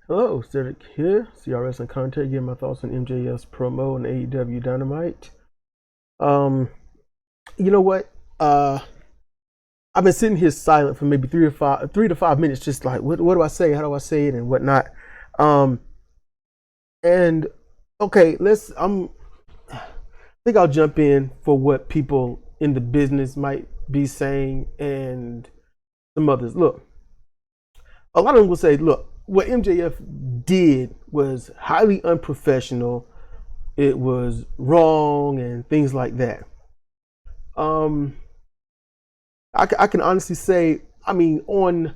Hello, Cedric here, CRS and Contact, getting my thoughts on MJF's promo and AEW Dynamite. Um, you know what? I've been sitting here silent for maybe 3 to 5 minutes, just like what do I say? How do I say it and whatnot? Um, and okay, I think I'll jump in for what people in the business might be saying and some others. Look, a lot of them will say, look, what MJF did was highly unprofessional. It was wrong and things like that. Um, I can honestly say, I mean, on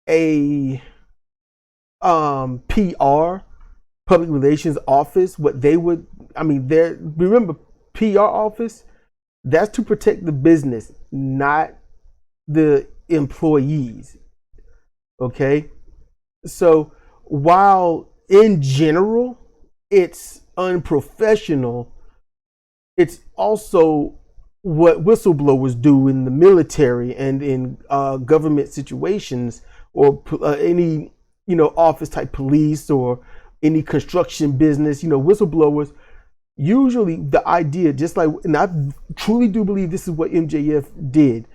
a PR, public relations office, what they would, I mean, remember, PR office, that's to protect the business, not the employees. Okay? So while in general it's unprofessional, it's also what whistleblowers do in the military and in government situations, or any office type police or any construction business. Whistleblowers usually, the idea, just like, and I truly do believe this is what MJF did.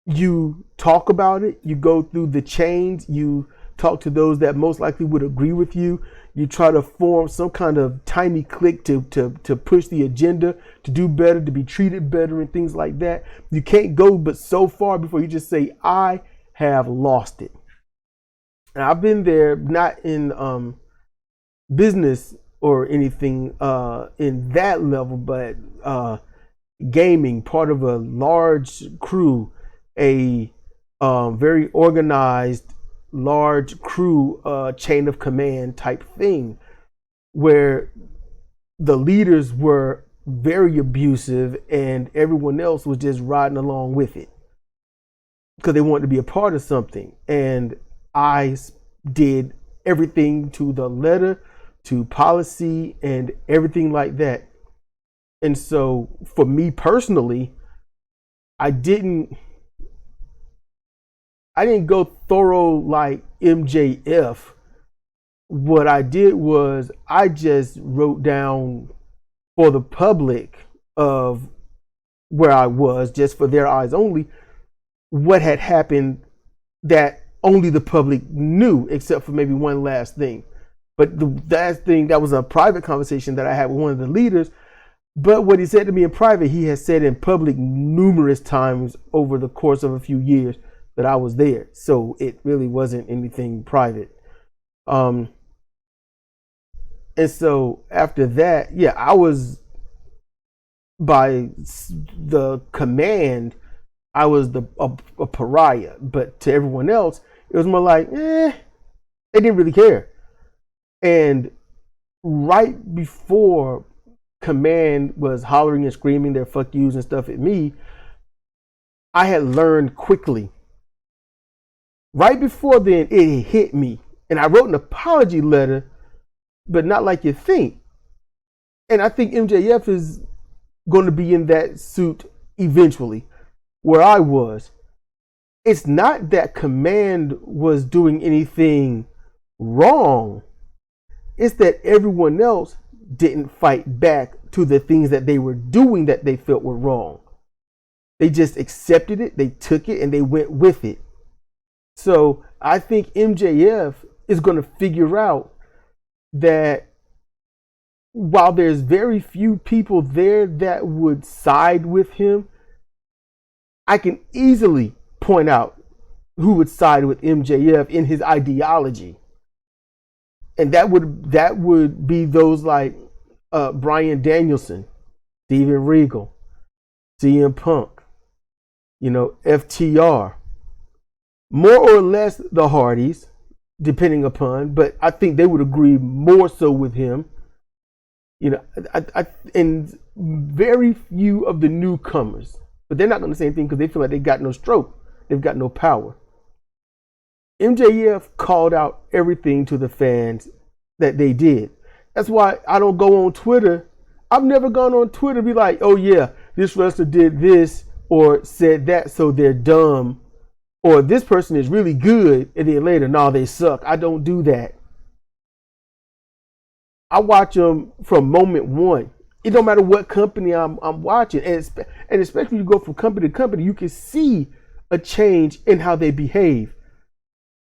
You talk about it, you go through the chains, you talk to those that most likely would agree with you. You try to form some kind of tiny clique to push the agenda, to do better, to be treated better and things like that. You can't go but so far before you just say, I have lost it. And I've been there, not in business or anything in that level, but gaming, part of a large crew, a very organized large crew, chain of command type thing, where the leaders were very abusive and everyone else was just riding along with it because they wanted to be a part of something. And I did everything to the letter, to policy and everything like that. And so for me personally, I didn't go thorough like MJF. What I did was I just wrote down for the public of where I was, just for their eyes only, what had happened that only the public knew, except for maybe one last thing. But the last thing, that was a private conversation that I had with one of the leaders. But what he said to me in private, he has said in public numerous times over the course of a few years that I was there. So it really wasn't anything private. And so after that, yeah, I was, by the command, I was a pariah. But to everyone else, it was more like, they didn't really care. And right before command was hollering and screaming their fuck yous and stuff at me, I had learned quickly. Right before then, it hit me. And I wrote an apology letter, but not like you think. And I think MJF is going to be in that suit eventually, where I was. It's not that command was doing anything wrong. It's that everyone else didn't fight back to the things that they were doing that they felt were wrong. They just accepted it, they took it, and they went with it. So I think MJF is going to figure out that while there's very few people there that would side with him, I can easily point out who would side with MJF in his ideology. And that would be those like Bryan Danielson, Steven Regal, CM Punk, FTR. More or less the Hardys, depending upon, but I think they would agree more so with him. And very few of the newcomers, but they're not going to say anything because they feel like they got no stroke, they've got no power. MJF called out everything to the fans that they did. That's why I don't go on Twitter. I've never gone on Twitter and be like, oh yeah, this wrestler did this or said that, so they're dumb. Or this person is really good, and then later, no, they suck. I don't do that. I watch them from moment one. It don't matter what company I'm watching, and especially when you go from company to company, you can see a change in how they behave.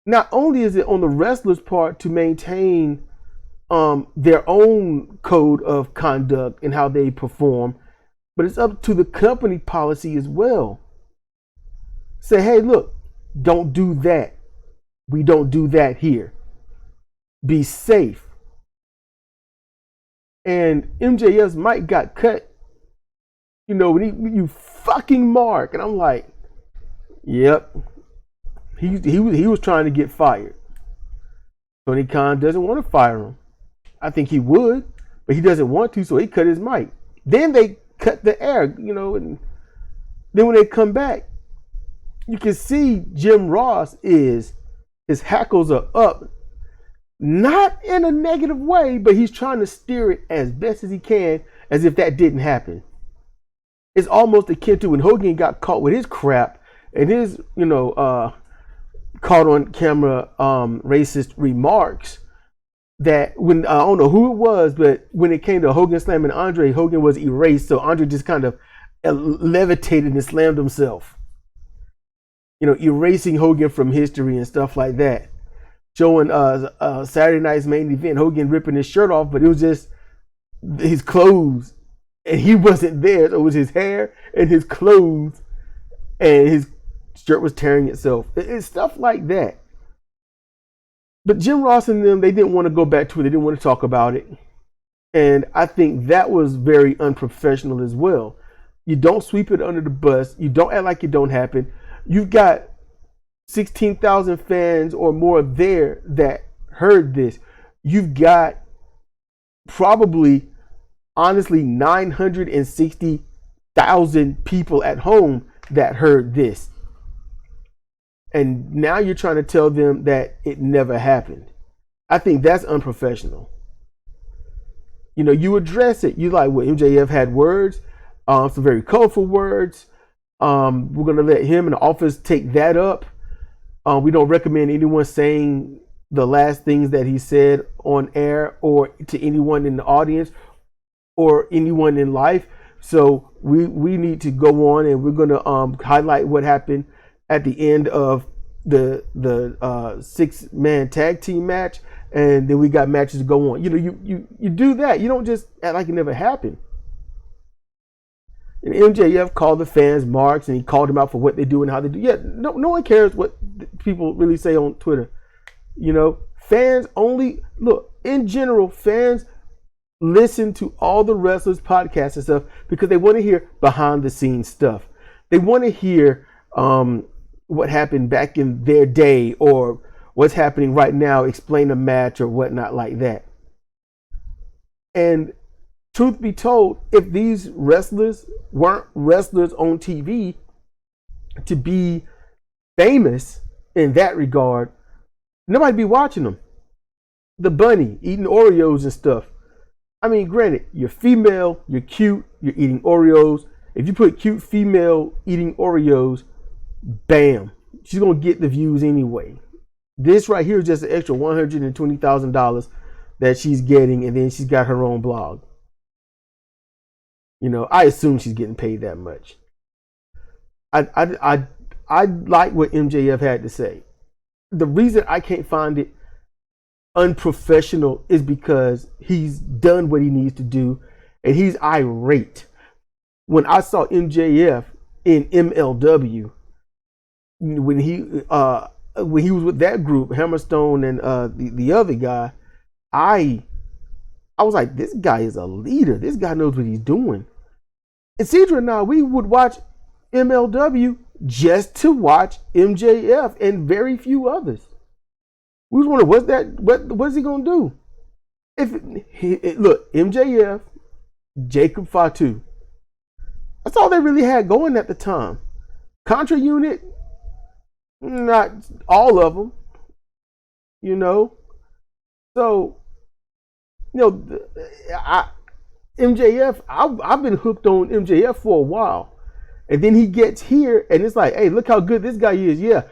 Not only is it on the wrestler's part to maintain their own code of conduct and how they perform, but it's up to the company policy as well. Say, hey, look, don't do that. We don't do that here. Be safe. And MJF's mic got cut, when you fucking Mark. And I'm like, yep. He was trying to get fired. Tony Khan doesn't want to fire him. I think he would, but he doesn't want to, so he cut his mic. Then they cut the air, and then when they come back, you can see Jim Ross his hackles are up. Not in a negative way, but he's trying to steer it as best as he can, as if that didn't happen. It's almost akin to when Hogan got caught with his crap and his, caught on camera racist remarks. That when I don't know who it was, but when it came to Hogan slamming Andre, Hogan was erased, so Andre just kind of levitated and slammed himself. Erasing Hogan from history and stuff like that. Showing Saturday night's main event, Hogan ripping his shirt off, but it was just his clothes, and he wasn't there. So it was his hair and his clothes, and his shirt was tearing itself. It's stuff like that. But Jim Ross and them, they didn't want to go back to it. They didn't want to talk about it. And I think that was very unprofessional as well. You don't sweep it under the bus. You don't act like it don't happen. You've got 16,000 fans or more there that heard this. You've got probably, honestly, 960,000 people at home that heard this. And now you're trying to tell them that it never happened. I think that's unprofessional. You address it. You like what MJF had words, some very colorful words. We're going to let him and the office take that up. We don't recommend anyone saying the last things that he said on air or to anyone in the audience or anyone in life. So we need to go on, and we're going to highlight what happened at the end of the 6-man tag team match, and then we got matches to go on. You do that. You don't just act like it never happened. And MJF called the fans marks, and he called them out for what they do and how they do. Yeah, no one cares what people really say on Twitter. Fans only look. In general, fans listen to all the wrestlers' podcasts and stuff because they want to hear behind the scenes stuff. They want to hear what happened back in their day or what's happening right now, explain a match or whatnot like that. And truth be told, if these wrestlers weren't wrestlers on TV to be famous in that regard, nobody'd be watching them. The bunny eating Oreos and stuff. I mean, granted, you're female, you're cute, you're eating Oreos. If you put cute female eating Oreos, bam, she's going to get the views anyway. This right here is just an extra $120,000 that she's getting, and then she's got her own blog. I assume she's getting paid that much. I like what MJF had to say. The reason I can't find it unprofessional is because he's done what he needs to do, and he's irate. When I saw MJF in MLW, when he was with that group, Hammerstone and the other guy, I was like, this guy is a leader. This guy knows what he's doing. And Cedra and I, we would watch MLW just to watch MJF and very few others. We was wondering, what's he gonna do? Look, MJF, Jacob Fatu. That's all they really had going at the time. Contra Unit, not all of them, So, MJF, I've been hooked on MJF for a while. And then he gets here and it's like, hey, look how good this guy is. Yeah.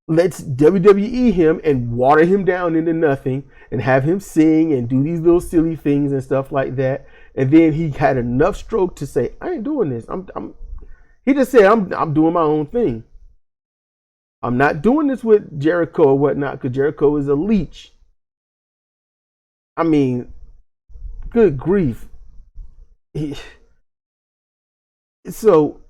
lets WWE him and water him down into nothing and have him sing and do these little silly things and stuff like that. And then he had enough stroke to say, I ain't doing this. He just said, I'm doing my own thing. I'm not doing this with Jericho or whatnot, because Jericho is a leech. I mean, good grief. So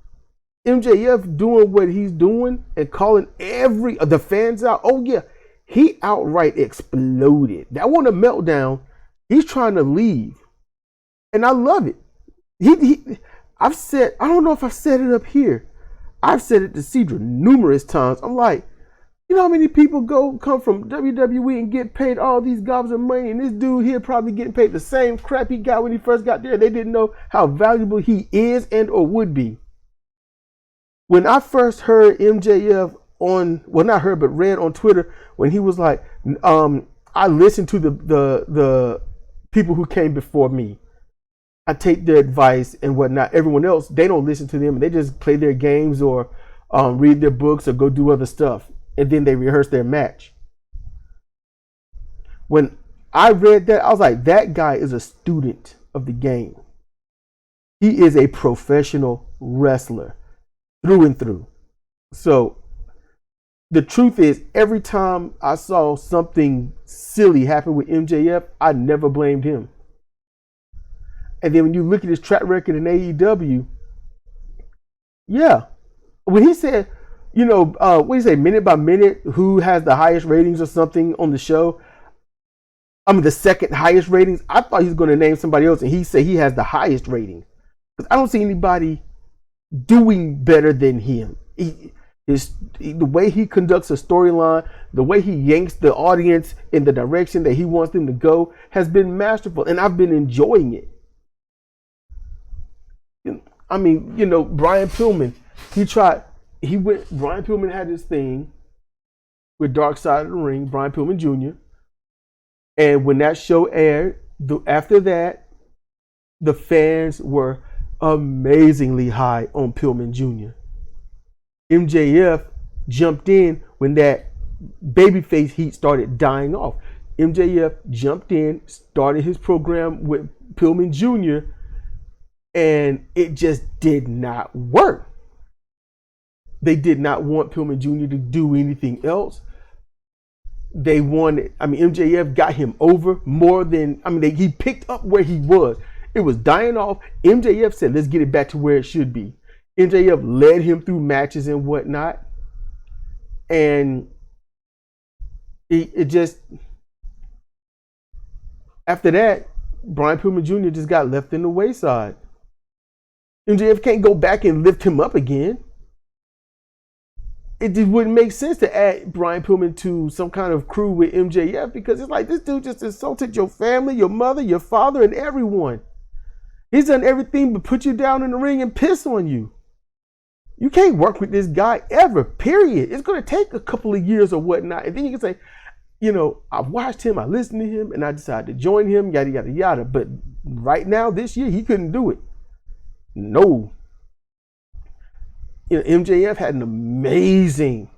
MJF doing what he's doing and calling the fans out. Oh yeah, he outright exploded. That wasn't a meltdown. He's trying to leave, and I love it. I've said, I don't know if I said it up here. I've said it to Cedra numerous times. I'm like, you know how many people come from WWE and get paid all these gobs of money, and this dude here probably getting paid the same crap he got when he first got there. They didn't know how valuable he is and or would be. When I first heard MJF not heard, but read on Twitter when he was like, I listened to the people who came before me. I take their advice and whatnot. Everyone else, they don't listen to them, and they just play their games or read their books or go do other stuff. And then they rehearse their match. When I read that, I was like, that guy is a student of the game. He is a professional wrestler through and through. So the truth is, every time I saw something silly happen with MJF, I never blamed him. And then when you look at his track record in AEW, yeah, when he said, you know, what do you say, minute by minute, who has the highest ratings or something on the show? I mean, the second highest ratings. I thought he was going to name somebody else, and he said he has the highest ratings. Because I don't see anybody doing better than him. The way he conducts a storyline, the way he yanks the audience in the direction that he wants them to go has been masterful, and I've been enjoying it. I mean, you know, Brian Pillman, Brian Pillman had his thing with Dark Side of the Ring, Brian Pillman Jr. And when that show aired, after that, the fans were amazingly high on Pillman Jr. MJF jumped in when that babyface heat started dying off. MJF jumped in, started his program with Pillman Jr., and it just did not work. They did not want Pillman Jr. to do anything else. They wanted, MJF got him over more than, he picked up where he was. It was dying off. MJF said, let's get it back to where it should be. MJF led him through matches and whatnot. And it just, after that, Brian Pillman Jr. just got left in the wayside. MJF can't go back and lift him up again. It just wouldn't make sense to add Brian Pillman to some kind of crew with MJF, because it's like, this dude just insulted your family, your mother, your father, and everyone. He's done everything but put you down in the ring and piss on you. You can't work with this guy ever, period. It's going to take a couple of years or whatnot. And then you can say, you know, I watched him, I listened to him, and I decided to join him, yada, yada, yada. But right now, this year, he couldn't do it. No. You know, MJF had an amazing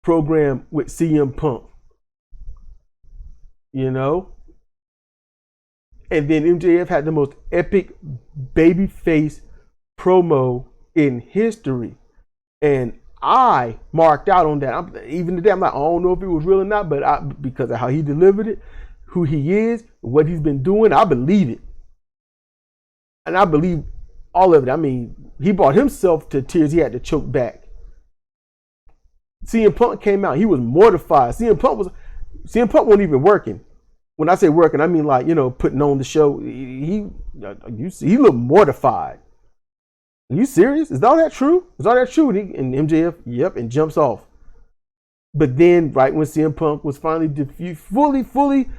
program with CM Punk. You know? And then MJF had the most epic babyface promo in history. And I marked out on that. Even today, I'm like, I don't know if it was real or not, but because of how he delivered it, who he is, what he's been doing, I believe it. And I believe all of it. I mean, he brought himself to tears. He had to choke back. CM Punk came out. He was mortified. CM Punk wasn't even working. When I say working, I mean like, you know, putting on the show. He looked mortified. Are you serious? Is all that true? Is all that true? And MJF, yep, and jumps off. But then, right when CM Punk was finally fully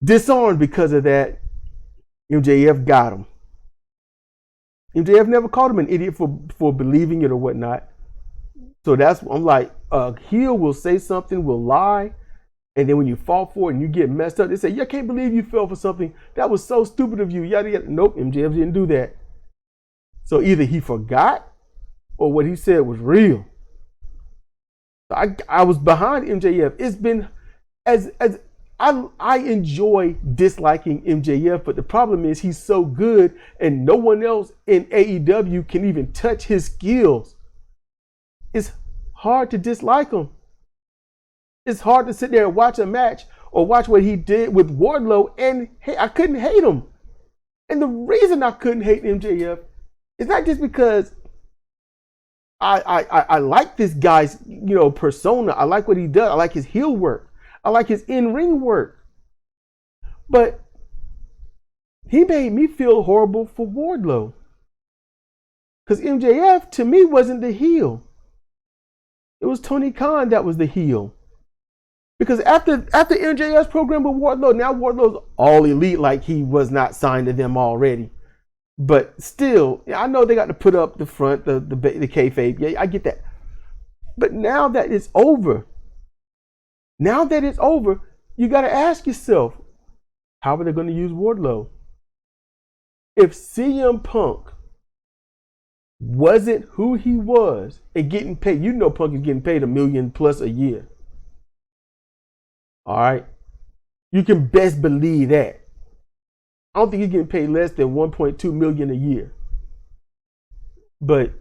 disarmed because of that, MJF got him. MJF never called him an idiot for believing it or whatnot. So I'm like, a heel will say something, will lie, and then when you fall for it and you get messed up, they say, I can't believe you fell for something. That was so stupid of you. Yada, yada. Nope, MJF didn't do that. So either he forgot or what he said was real. I was behind MJF. It's been as I enjoy disliking MJF, but the problem is he's so good and no one else in AEW can even touch his skills. It's hard to dislike him. It's hard to sit there and watch a match or watch what he did with Wardlow, and hey, I couldn't hate him. And the reason I couldn't hate MJF is not just because I like this guy's persona. I like what he does. I like his heel work. I like his in-ring work. But he made me feel horrible for Wardlow. Because MJF, to me, wasn't the heel. It was Tony Khan that was the heel. Because after MJF's program with Wardlow, now Wardlow's all elite like he was not signed to them already. But still, I know they got to put up the front, the kayfabe. Yeah, I get that. But now that it's over, you got to ask yourself, how are they going to use Wardlow? If CM Punk wasn't who he was and getting paid, Punk is getting paid $1 million plus a year. All right. You can best believe that. I don't think he's getting paid less than $1.2 million a year. But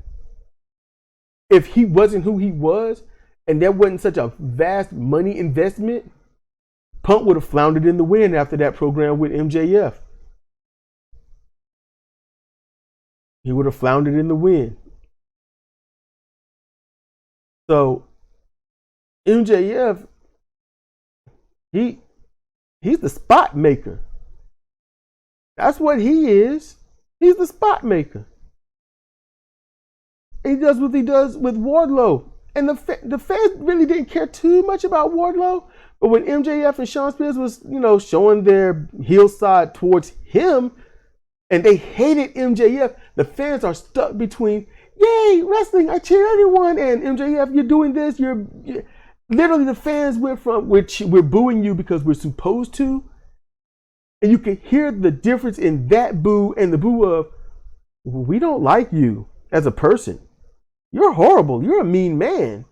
if he wasn't who he was, and there wasn't such a vast money investment, Punk would have floundered in the wind after that program with MJF. He would have floundered in the wind. So MJF, he's the spot maker. That's what he is. He's the spot maker. He does what he does with Wardlow. And the fans really didn't care too much about Wardlow. But when MJF and Shawn Spears was, showing their heel side towards him, and they hated MJF, the fans are stuck between, yay, wrestling, I cheer everyone, and MJF, you're doing this, you're literally the fans went from, we're booing you because we're supposed to. And you can hear the difference in that boo and the boo of, we don't like you as a person. You're horrible. You're a mean man.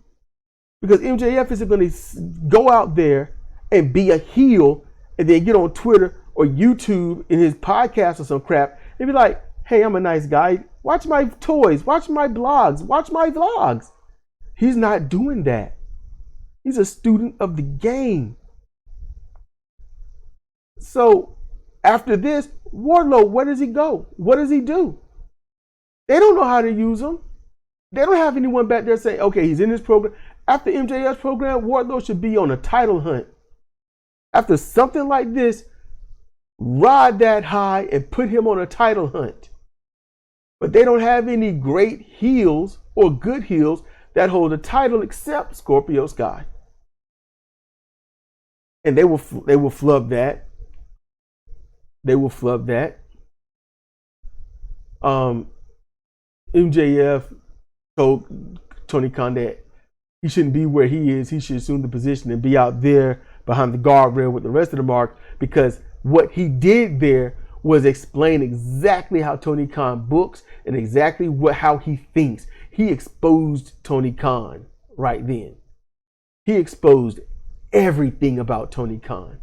Because MJF isn't going to go out there and be a heel and then get on Twitter or YouTube in his podcast or some crap and be like, hey, I'm a nice guy. Watch my toys. Watch my blogs. Watch my vlogs. He's not doing that. He's a student of the game. So after this, Wardlow, where does he go? What does he do? They don't know how to use him. They don't have anyone back there saying, okay, he's in this program. After MJF's program, Wardlow should be on a title hunt. After something like this, ride that high and put him on a title hunt. But they don't have any great heels or good heels that hold a title except Scorpio Sky. And they will flub that. They will flub that. MJF told Tony Khan that he shouldn't be where he is. He should assume the position and be out there behind the guardrail with the rest of the mark, because what he did there was explain exactly how Tony Khan books and exactly how he thinks. He exposed Tony Khan right then. He exposed everything about Tony Khan.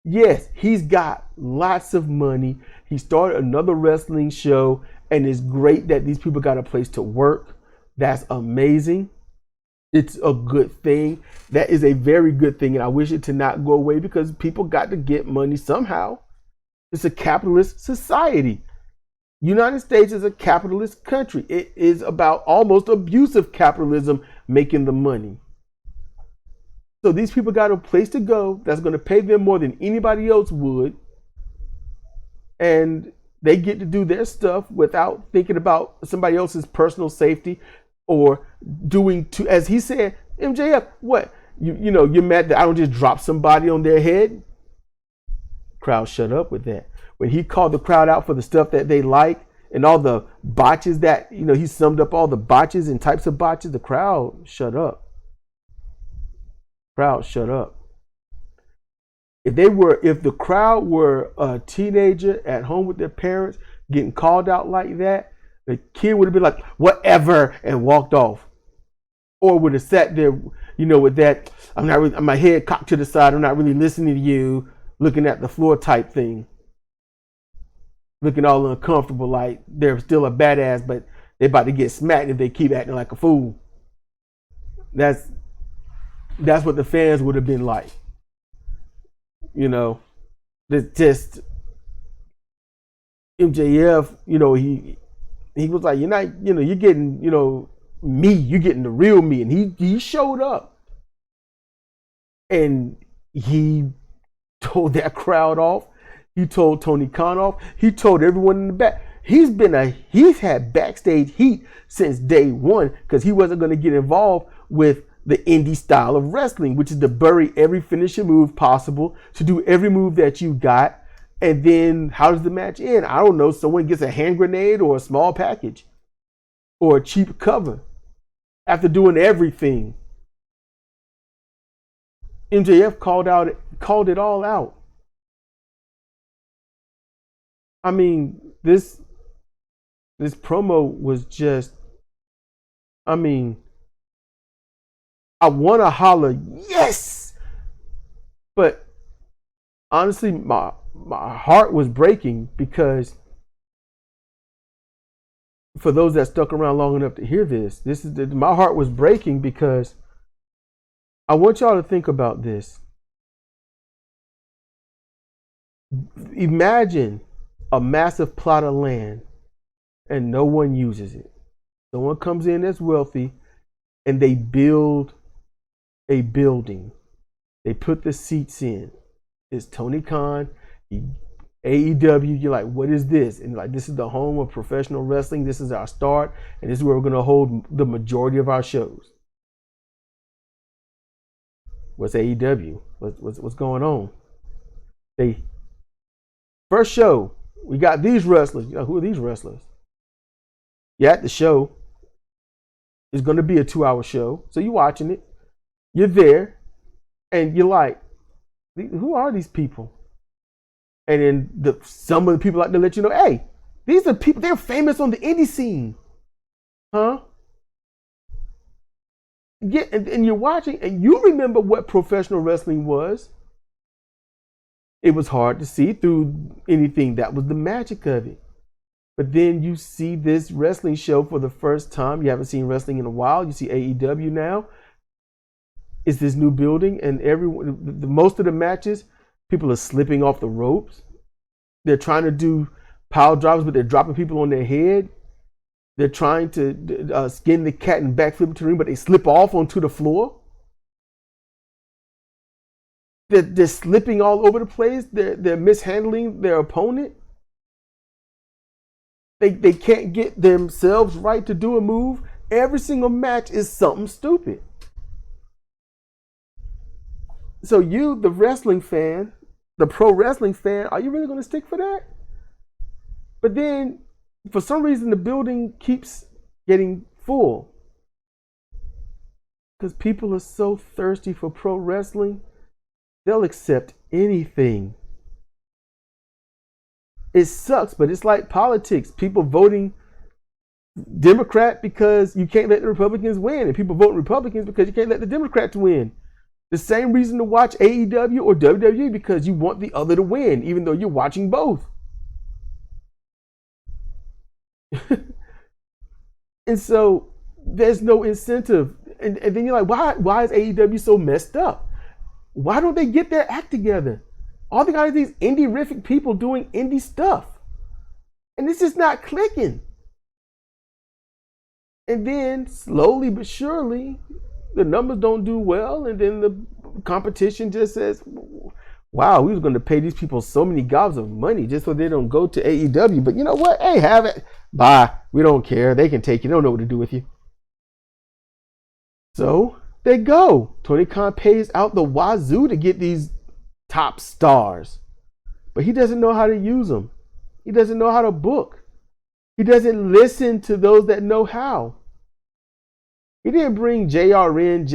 Yes, he's got lots of money. He started another wrestling show, and it's great that these people got a place to work. That's amazing. It's a good thing. That is a very good thing, and I wish it to not go away, because people got to get money somehow. It's a capitalist society. United States is a capitalist country. It is about almost abusive capitalism making the money. So these people got a place to go that's going to pay them more than anybody else would. And they get to do their stuff without thinking about somebody else's personal safety or doing, as he said, MJF, what? You're mad that I don't just drop somebody on their head? Crowd shut up with that. When he called the crowd out for the stuff that they like and all the botches that, he summed up all the botches and types of botches, the crowd shut up. Crowd shut up. If the crowd were a teenager at home with their parents getting called out like that, the kid would have been like, whatever, and walked off. or would have sat there, with that, I'm not really, my head cocked to the side, I'm not really listening to you, looking at the floor type thing. Looking all uncomfortable, like they're still a badass, but they're about to get smacked if they keep acting like a fool. That's what the fans would have been like. Just MJF, he was like, you're not, you're getting, me, you're getting the real me. And he showed up. And he told that crowd off. He told Tony Khan off. He told everyone in the back. He's had backstage heat since day one because he wasn't going to get involved with the indie style of wrestling, which is to bury every finishing move possible, to do every move that you got. And then how does the match end? I don't know. Someone gets a hand grenade or a small package or a cheap cover after doing everything. MJF called it all out. I mean, this promo was just, I want to holler, yes! But honestly, my heart was breaking because for those that stuck around long enough to hear my heart was breaking because I want y'all to think about this. Imagine a massive plot of land and no one uses it. Someone comes in that's wealthy and they build a building. They put the seats in. It's Tony Khan, AEW. You're like, what is this? And like, this is the home of professional wrestling. This is our start, and this is where we're going to hold the majority of our shows. What's AEW? What's going on? First show, we got these wrestlers. Who are these wrestlers? You're at the show. It's going to be a 2-hour show. So you're watching it. You're there. And you're like, who are these people? And then some of the people like to let you know, hey, these are people, they're famous on the indie scene. Huh? Yeah, and you're watching, and you remember what professional wrestling was. It was hard to see through anything. That was the magic of it. But then you see this wrestling show for the first time. You haven't seen wrestling in a while. You see AEW now. It's this new building, and most of the matches, people are slipping off the ropes. They're trying to do pile drivers, but they're dropping people on their head. They're trying to skin the cat and backflip to the ring, but they slip off onto the floor. They're slipping all over the place. They're mishandling their opponent. They can't get themselves right to do a move. Every single match is something stupid. So you, the wrestling fan, the pro wrestling fan, are you really going to stick for that? But then, for some reason, the building keeps getting full. Because people are so thirsty for pro wrestling, they'll accept anything. It sucks, but it's like politics. People voting Democrat because you can't let the Republicans win. And people voting Republicans because you can't let the Democrats win. The same reason to watch AEW or WWE, because you want the other to win, even though you're watching both. And so there's no incentive. And then you're like, why is AEW so messed up? Why don't they get their act together? All they got is these indie-rific people doing indie stuff. And it's just not clicking. And then slowly but surely, the numbers don't do well, and then the competition just says, wow, we was going to pay these people so many gobs of money just so they don't go to AEW. But you know what? Hey, have it. Bye. We don't care. They can take you. They don't know what to do with you. So they go. Tony Khan pays out the wazoo to get these top stars. But he doesn't know how to use them. He doesn't know how to book. He doesn't listen to those that know how. He didn't bring JR in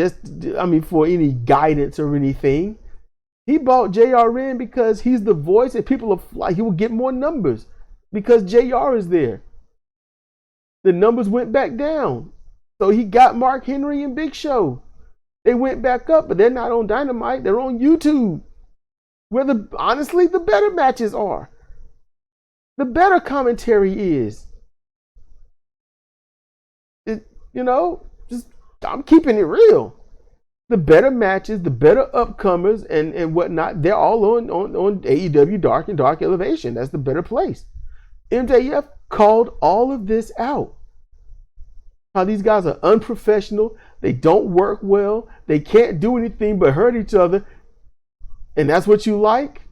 for any guidance or anything. He bought JR in because he's the voice and people are like, he will get more numbers because JR is there. The numbers went back down. So he got Mark Henry and Big Show. They went back up, but they're not on Dynamite. They're on YouTube, where honestly the better matches are. The better commentary is. I'm keeping it real. The better matches, the better upcomers and whatnot, they're all on AEW Dark and Dark Elevation. That's the better place. MJF called all of this out. How these guys are unprofessional. They don't work well. They can't do anything but hurt each other. And that's what you like?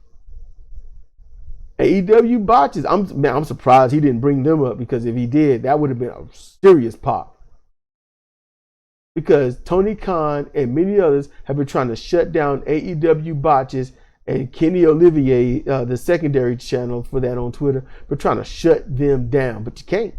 AEW botches. I'm surprised he didn't bring them up, because if he did, that would have been a serious pop. Because Tony Khan and many others have been trying to shut down AEW botches, and Kenny Olivier, the secondary channel for that on Twitter, but trying to shut them down, but you can't.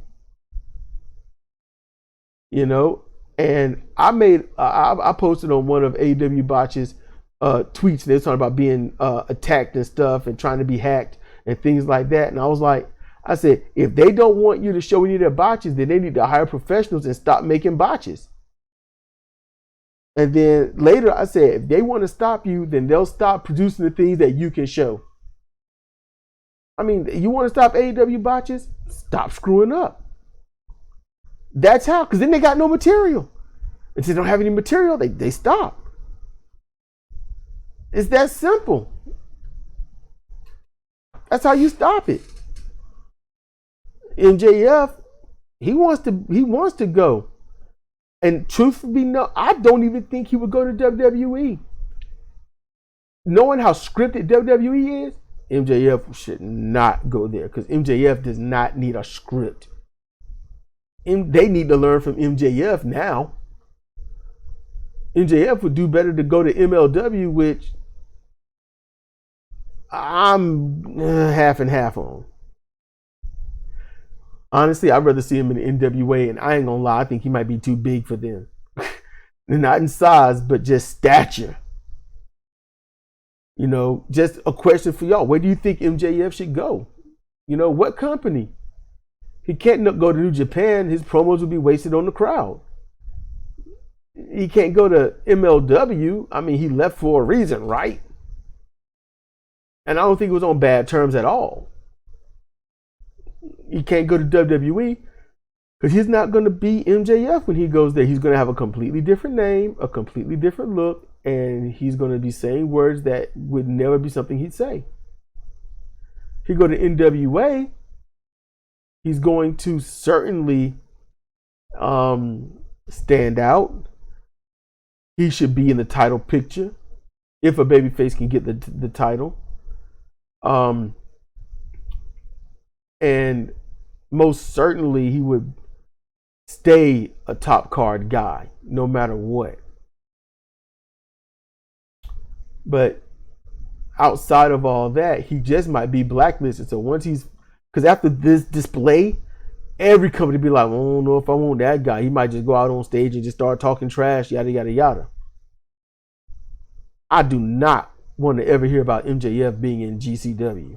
And I posted on one of AEW botches tweets. They're talking about being attacked and stuff and trying to be hacked and things like that. And I said, if they don't want you to show any of their botches, then they need to hire professionals and stop making botches. And then later I said, if they want to stop you, then they'll stop producing the things that you can show. I mean, you want to stop AEW botches? Stop screwing up. That's how, because then they got no material. If they don't have any material, they stop. It's that simple. That's how you stop it. MJF, he wants to go. And truthfully, no, I don't even think he would go to WWE. Knowing how scripted WWE is, MJF should not go there, because MJF does not need a script. They need to learn from MJF now. MJF would do better to go to MLW, which I'm half and half on. Honestly, I'd rather see him in the NWA, and I ain't gonna lie, I think he might be too big for them. Not in size, but just stature. Just a question for y'all. Where do you think MJF should go? What company? He can't go to New Japan. His promos would be wasted on the crowd. He can't go to MLW. I mean, he left for a reason, right? And I don't think it was on bad terms at all. He can't go to WWE because he's not going to be MJF when he goes there. He's going to have a completely different name, a completely different look, and he's going to be saying words that would never be something he'd say. He go to NWA, he's going to certainly stand out. He should be in the title picture if a babyface can get the title. And most certainly he would stay a top card guy no matter what. But outside of all that, he just might be blacklisted. So because after this display, every company be like, I don't know if I want that guy. He might just go out on stage and just start talking trash, yada, yada, yada. I do not want to ever hear about MJF being in GCW.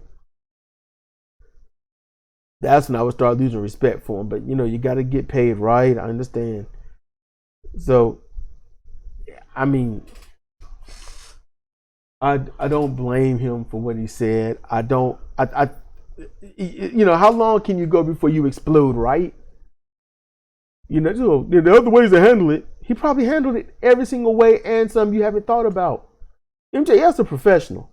That's when I would start losing respect for him. But, you got to get paid, right? I understand. So, I mean, I don't blame him for what he said. How long can you go before you explode, right? The other ways to handle it. He probably handled it every single way and some you haven't thought about. MJF's a professional.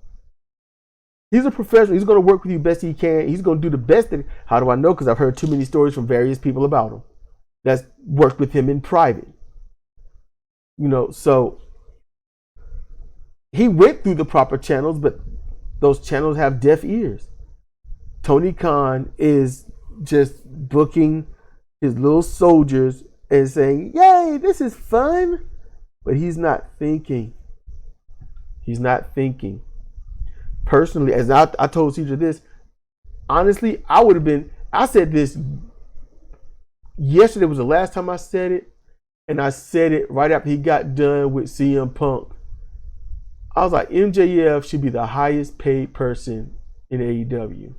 He's a professional. He's going to work with you best he can. He's going to do the best. How do I know? Because I've heard too many stories from various people about him that's worked with him in private. So he went through the proper channels, but those channels have deaf ears. Tony Khan is just booking his little soldiers and saying, yay, this is fun. But he's not thinking. He's not thinking. Personally, as I told Cedar this, honestly, I said this yesterday was the last time I said it, and I said it right after he got done with CM Punk. I was like, MJF should be the highest paid person in AEW.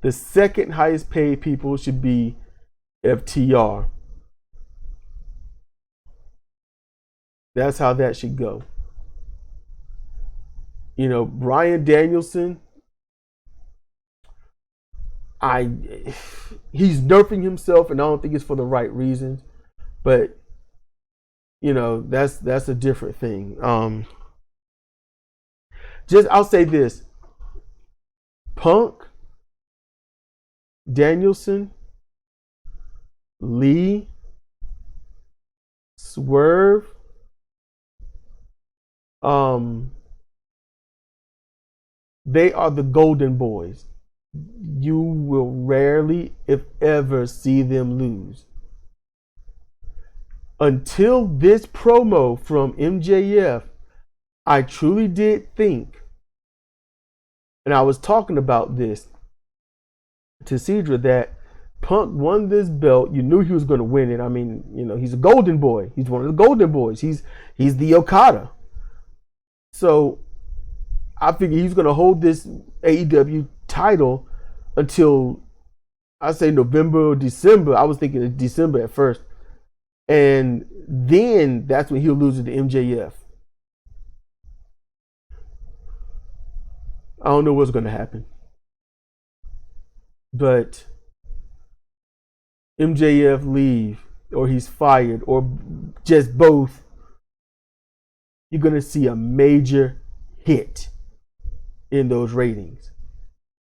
The second highest paid people should be FTR. That's how that should go. You know, Bryan Danielson, he's nerfing himself, and I don't think it's for the right reasons. But you know, that's a different thing. I'll say this: Punk, Danielson, Lee, Swerve, they are the golden boys. You will rarely, if ever, see them lose. Until this promo from MJF, I truly did think, and I was talking about this to Cedra, that Punk won this belt. You knew he was going to win it. I mean, you know, he's a golden boy. He's one of the golden boys. He's the Okada. So I figured he's going to hold this AEW title until, I say, November or December. I was thinking of December at first. And then that's when he'll lose it to MJF. I don't know what's going to happen. But MJF leave, or he's fired, or just both, you're going to see a major hit in those ratings.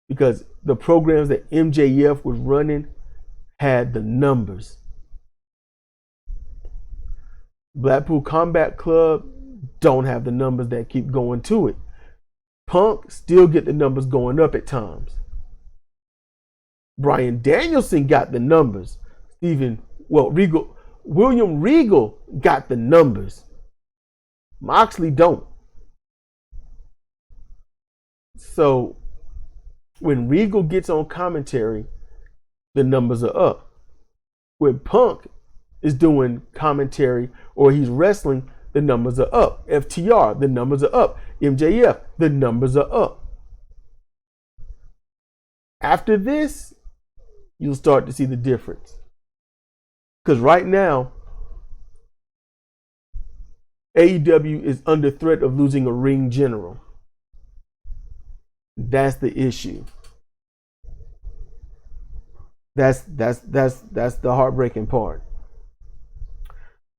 Because the programs that MJF was running had the numbers. Blackpool Combat Club don't have the numbers that keep going to it. Punk still get the numbers going up at times. Bryan Danielson got the numbers. William Regal got the numbers. Moxley don't. So when Regal gets on commentary, the numbers are up. When Punk is doing commentary or he's wrestling, the numbers are up. FTR, the numbers are up. MJF, the numbers are up. After this, you'll start to see the difference. Because right now, AEW is under threat of losing a ring general. That's the issue. That's the heartbreaking part.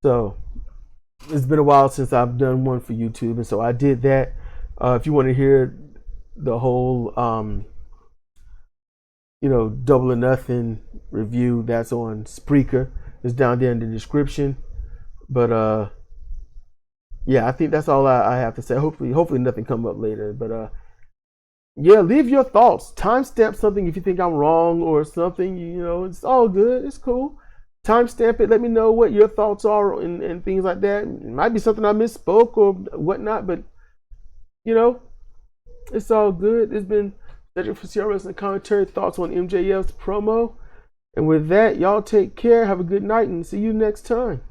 So it's been a while since I've done one for YouTube, and so I did that. If you want to hear the whole Double or Nothing review, that's on Spreaker. It's down there in the description. But yeah, I think that's all I have to say. Hopefully nothing come up later. But yeah, leave your thoughts. Timestamp something if you think I'm wrong or something. You know, it's all good. It's cool. Timestamp it. Let me know what your thoughts are and things like that. It might be something I misspoke or whatnot, but you know, it's all good. It's been Cedric for CR Wrestling Commentary, thoughts on MJF's promo. And with that, y'all take care. Have a good night and see you next time.